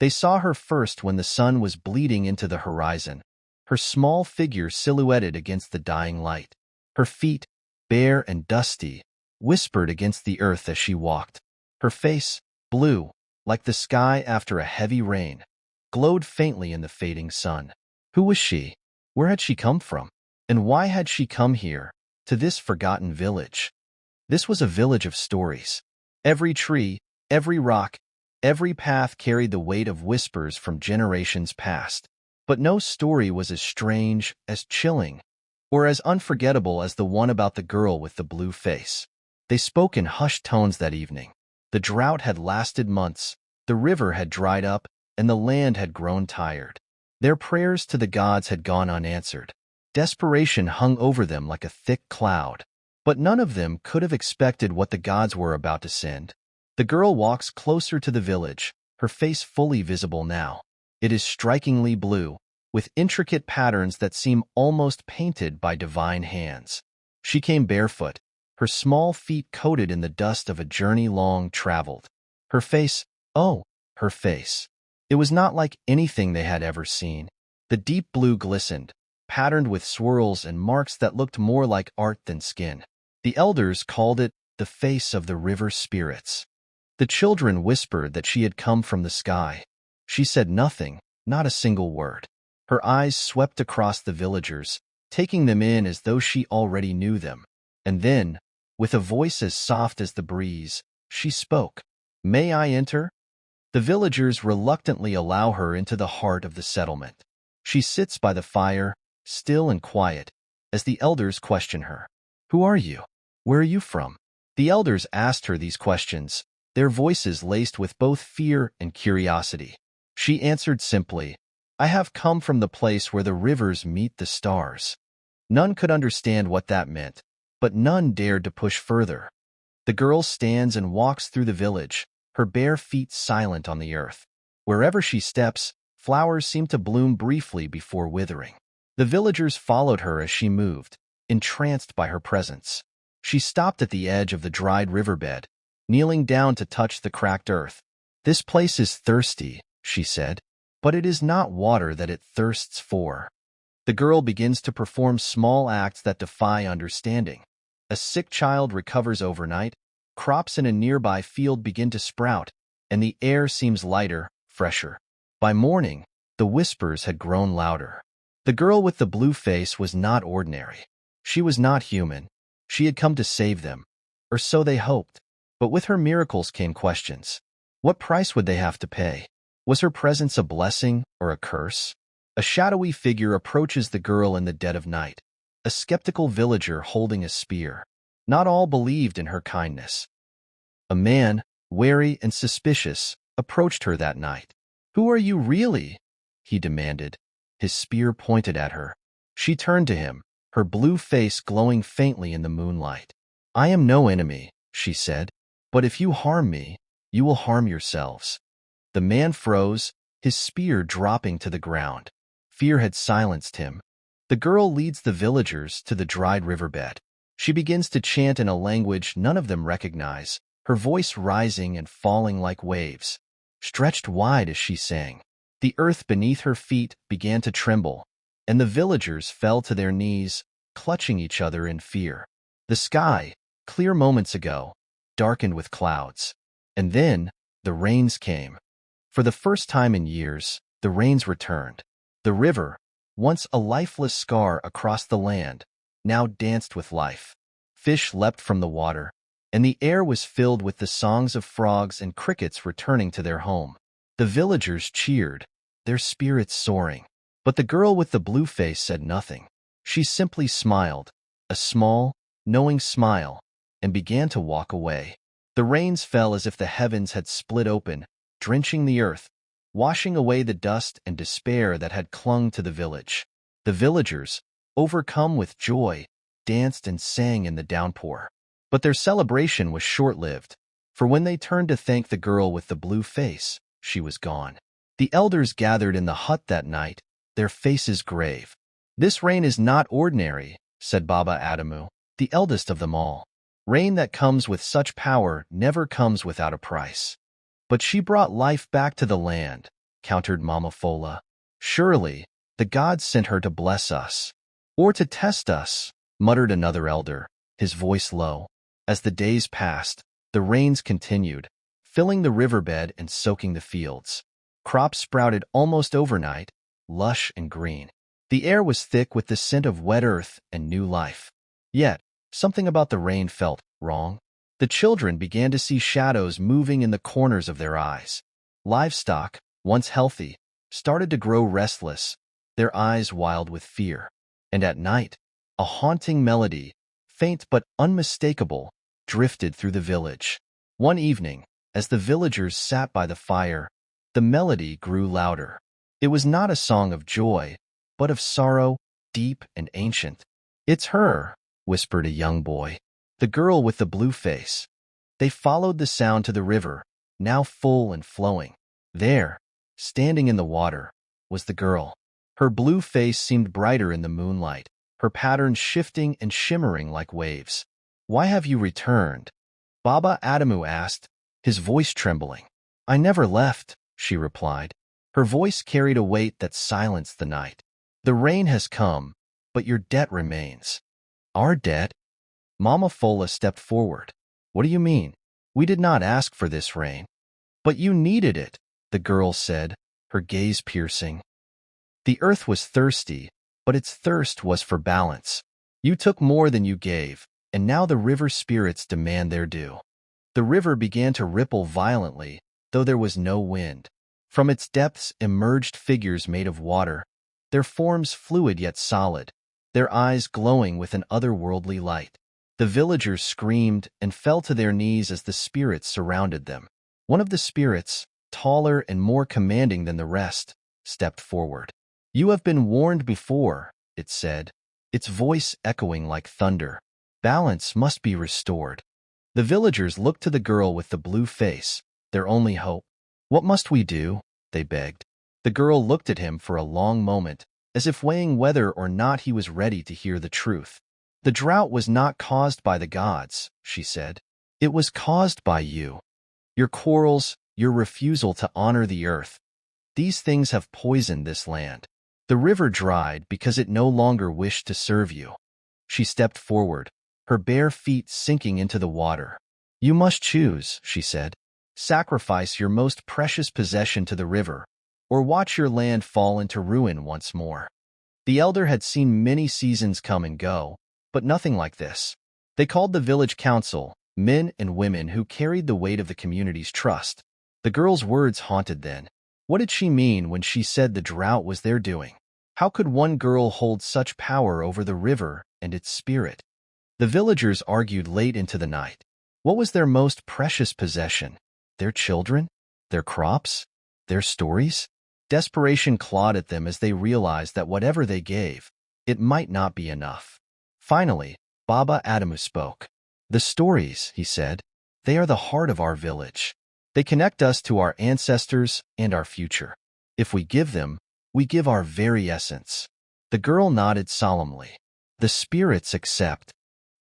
They saw her first when the sun was bleeding into the horizon, her small figure silhouetted against the dying light. Her feet, bare and dusty, whispered against the earth as she walked. Her face, blue, like the sky after a heavy rain, glowed faintly in the fading sun. Who was she? Where had she come from? And why had she come here, to this forgotten village? This was a village of stories. Every tree, every rock, every path carried the weight of whispers from generations past. But no story was as strange, as chilling, or as unforgettable as the one about the girl with the blue face. They spoke in hushed tones that evening. The drought had lasted months, the river had dried up, and the land had grown tired. Their prayers to the gods had gone unanswered. Desperation hung over them like a thick cloud. But none of them could have expected what the gods were about to send. The girl walks closer to the village, her face fully visible now. It is strikingly blue, with intricate patterns that seem almost painted by divine hands. She came barefoot, her small feet coated in the dust of a journey long traveled. Her face, oh, her face. It was not like anything they had ever seen. The deep blue glistened, patterned with swirls and marks that looked more like art than skin. The elders called it the face of the river spirits. The children whispered that she had come from the sky. She said nothing, not a single word. Her eyes swept across the villagers, taking them in as though she already knew them. And then, with a voice as soft as the breeze, she spoke. "May I enter?" The villagers reluctantly allow her into the heart of the settlement. She sits by the fire, still and quiet, as the elders question her. "Who are you? Where are you from?" The elders asked her these questions, their voices laced with both fear and curiosity. She answered simply, "I have come from the place where the rivers meet the stars." None could understand what that meant, but none dared to push further. The girl stands and walks through the village, her bare feet silent on the earth. Wherever she steps, flowers seem to bloom briefly before withering. The villagers followed her as she moved, entranced by her presence. She stopped at the edge of the dried riverbed, kneeling down to touch the cracked earth. "This place is thirsty," she said, "but it is not water that it thirsts for." The girl begins to perform small acts that defy understanding. A sick child recovers overnight, crops in a nearby field begin to sprout, and the air seems lighter, fresher. By morning, the whispers had grown louder. The girl with the blue face was not ordinary. She was not human. She had come to save them, or so they hoped. But with her miracles came questions. What price would they have to pay? Was her presence a blessing or a curse? A shadowy figure approaches the girl in the dead of night, a skeptical villager holding a spear. Not all believed in her kindness. A man, wary and suspicious, approached her that night. "Who are you really?" he demanded, his spear pointed at her. She turned to him, her blue face glowing faintly in the moonlight. "I am no enemy," she said, "but if you harm me, you will harm yourselves." The man froze, his spear dropping to the ground. Fear had silenced him. The girl leads the villagers to the dried riverbed. She begins to chant in a language none of them recognize, her voice rising and falling like waves. Stretched wide as she sang, the earth beneath her feet began to tremble, and the villagers fell to their knees, clutching each other in fear. The sky, clear moments ago, darkened with clouds. And then, the rains came. For the first time in years, the rains returned. The river, once a lifeless scar across the land, now danced with life. Fish leapt from the water, and the air was filled with the songs of frogs and crickets returning to their home. The villagers cheered, their spirits soaring. But the girl with the blue face said nothing. She simply smiled, a small, knowing smile, and began to walk away. The rains fell as if the heavens had split open, drenching the earth, washing away the dust and despair that had clung to the village. The villagers, overcome with joy, danced and sang in the downpour. But their celebration was short-lived, for when they turned to thank the girl with the blue face, she was gone. The elders gathered in the hut that night, their faces grave. "This rain is not ordinary," said Baba Adamu, the eldest of them all. "Rain that comes with such power never comes without a price." But she brought life back to the land, countered Mama Fola. Surely, the gods sent her to bless us. Or to test us, muttered another elder, his voice low. As the days passed, the rains continued, filling the riverbed and soaking the fields. Crops sprouted almost overnight, lush and green. The air was thick with the scent of wet earth and new life. Yet, something about the rain felt wrong. The children began to see shadows moving in the corners of their eyes. Livestock, once healthy, started to grow restless, their eyes wild with fear. And at night, a haunting melody, faint but unmistakable, drifted through the village. One evening, as the villagers sat by the fire, the melody grew louder. It was not a song of joy, but of sorrow, deep and ancient. "It's her," whispered a young boy, "the girl with the blue face." They followed the sound to the river, now full and flowing. There, standing in the water, was the girl. Her blue face seemed brighter in the moonlight, her patterns shifting and shimmering like waves. "Why have you returned?" Baba Adamu asked, his voice trembling. "I never left," she replied. Her voice carried a weight that silenced the night. "The rain has come, but your debt remains." "Our debt?" Mama Fola stepped forward. "What do you mean? We did not ask for this rain." "But you needed it," the girl said, her gaze piercing. "The earth was thirsty, but its thirst was for balance. You took more than you gave, and now the river spirits demand their due." The river began to ripple violently, though there was no wind. From its depths emerged figures made of water, their forms fluid yet solid, their eyes glowing with an otherworldly light. The villagers screamed and fell to their knees as the spirits surrounded them. One of the spirits, taller and more commanding than the rest, stepped forward. "You have been warned before," it said, its voice echoing like thunder. "Balance must be restored." The villagers looked to the girl with the blue face, their only hope. "What must we do?" they begged. The girl looked at him for a long moment, as if weighing whether or not he was ready to hear the truth. "The drought was not caused by the gods," she said. "It was caused by you. Your quarrels, your refusal to honor the earth. These things have poisoned this land. The river dried because it no longer wished to serve you." She stepped forward, her bare feet sinking into the water. "You must choose," she said. "Sacrifice your most precious possession to the river, or watch your land fall into ruin once more." The elder had seen many seasons come and go, but nothing like this. They called the village council, men and women who carried the weight of the community's trust. The girl's words haunted them. What did she mean when she said the drought was their doing? How could one girl hold such power over the river and its spirit? The villagers argued late into the night. What was their most precious possession? Their children? Their crops? Their stories? Desperation clawed at them as they realized that whatever they gave, it might not be enough. Finally, Baba Adamu spoke. "The stories," he said, "they are the heart of our village. They connect us to our ancestors and our future. If we give them, we give our very essence." The girl nodded solemnly. "The spirits accept."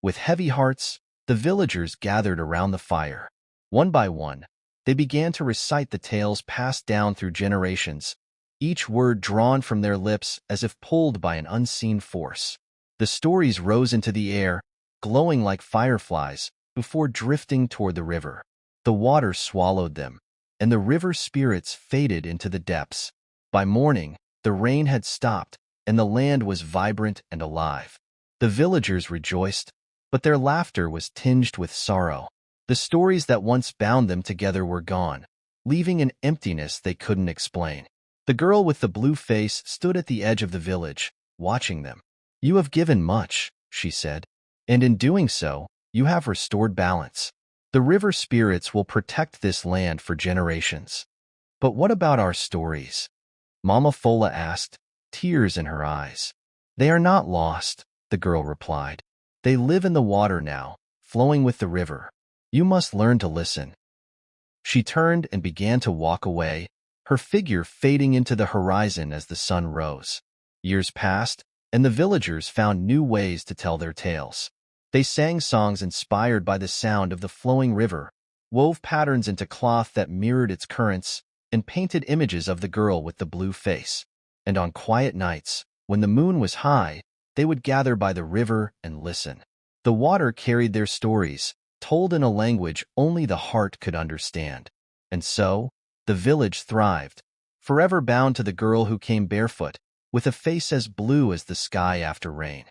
With heavy hearts, the villagers gathered around the fire. One by one, they began to recite the tales passed down through generations, each word drawn from their lips as if pulled by an unseen force. The stories rose into the air, glowing like fireflies, before drifting toward the river. The water swallowed them, and the river spirits faded into the depths. By morning, the rain had stopped, and the land was vibrant and alive. The villagers rejoiced, but their laughter was tinged with sorrow. The stories that once bound them together were gone, leaving an emptiness they couldn't explain. The girl with the blue face stood at the edge of the village, watching them. "You have given much," she said, "and in doing so, you have restored balance. The river spirits will protect this land for generations." "But what about our stories?" Mama Fola asked, tears in her eyes. "They are not lost," the girl replied. "They live in the water now, flowing with the river. You must learn to listen." She turned and began to walk away, her figure fading into the horizon as the sun rose. Years passed, and the villagers found new ways to tell their tales. They sang songs inspired by the sound of the flowing river, wove patterns into cloth that mirrored its currents, and painted images of the girl with the blue face. And on quiet nights, when the moon was high, they would gather by the river and listen. The water carried their stories, told in a language only the heart could understand. And so, the village thrived, forever bound to the girl who came barefoot, with a face as blue as the sky after rain.